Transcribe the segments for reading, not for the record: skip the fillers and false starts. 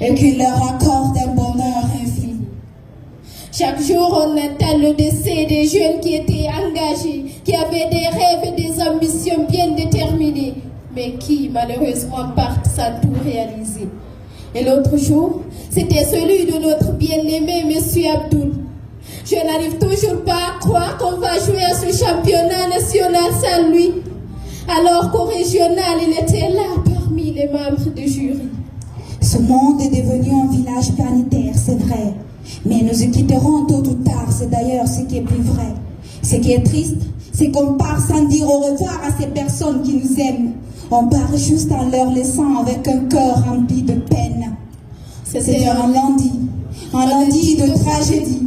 et qu'il leur accorde un bonheur infini. Chaque jour, on attend le décès des jeunes qui étaient engagés, qui avaient des rêves et des ambitions bien déterminées, mais qui, malheureusement, partent sans tout réaliser. Et l'autre jour, c'était celui de notre bien-aimé M. Abdoul. Je n'arrive toujours pas à croire qu'on va jouer à ce championnat national sans lui, alors qu'au régional, il était là parmi les membres du jury. Ce monde est devenu un village planétaire, c'est vrai. Mais nous y quitterons tôt ou tard, c'est d'ailleurs ce qui est plus vrai. Ce qui est triste, c'est qu'on part sans dire au revoir à ces personnes qui nous aiment. On part juste en leur laissant avec un cœur rempli de peine. C'était un lundi de tragédie,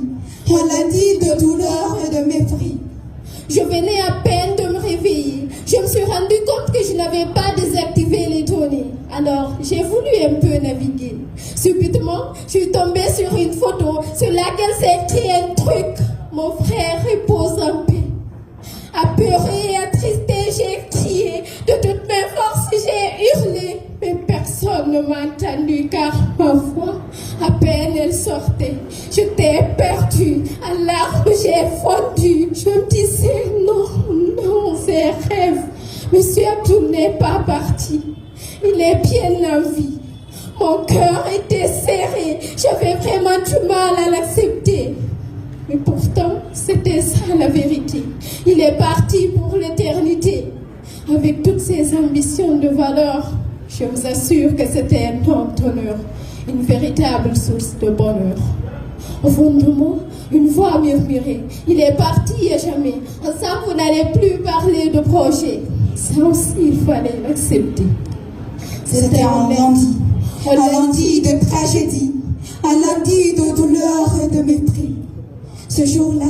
un lundi de douleur et de mépris. Je venais à peine de me réveiller. Je me suis rendu compte que je n'avais pas désactivé les données. Alors, j'ai voulu un peu naviguer. Subitement, je suis tombée sur une photo sur laquelle c'est écrit un truc. Mon frère repose en paix. Apeurée et attristé, j'ai crié. De toutes mes forces, j'ai hurlé. Mais personne ne m'a entendu car ma voix, à peine elle sortait. J'étais perdue. À larmes, j'ai fondu. Je me disais, non, c'est rêve. Monsieur Abdoul n'est pas parti. Il est bien en vie. Mon cœur était serré. J'avais vraiment du mal à l'accepter. Mais pourtant, c'était ça la vérité. Il est parti pour l'éternité. Avec toutes ses ambitions de valeur, je vous assure que c'était un homme d'honneur, une véritable source de bonheur. Au fond de moi, une voix murmurait, il est parti à jamais. Ensemble, vous n'allez plus parler de projet. Ça aussi, il fallait l'accepter. C'était un lundi de tragédie, un lundi de douleur et de mépris. Ce jour-là,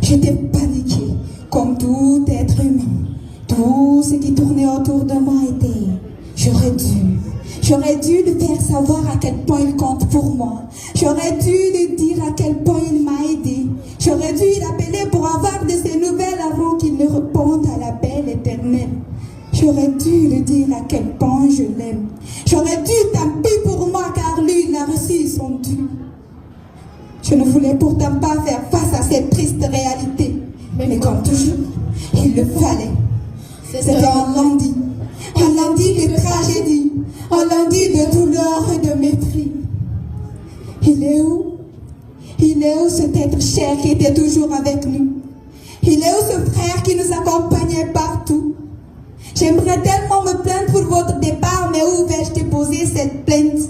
j'étais paniquée, comme tout être humain. Tout ce qui tournait autour de moi était... J'aurais dû lui faire savoir à quel point il compte pour moi. J'aurais dû lui dire à quel point il m'a aidé. J'aurais dû l'appeler pour avoir de ses nouvelles avant qu'il ne réponde à l'appel éternel. J'aurais dû lui dire à quel point je l'aime. J'aurais dû, tant pis pour moi, car lui, il a reçu son dû. Je ne voulais pourtant pas faire face à cette triste réalité. Mais comme toujours, il le fallait. C'était un lundi de tragédie, un lundi de douleur et de mépris. Il est où? Il est où cet être cher qui était toujours avec nous? Il est où ce frère qui nous accompagnait partout? J'aimerais tellement me plaindre pour votre départ, mais où vais-je déposer cette plainte?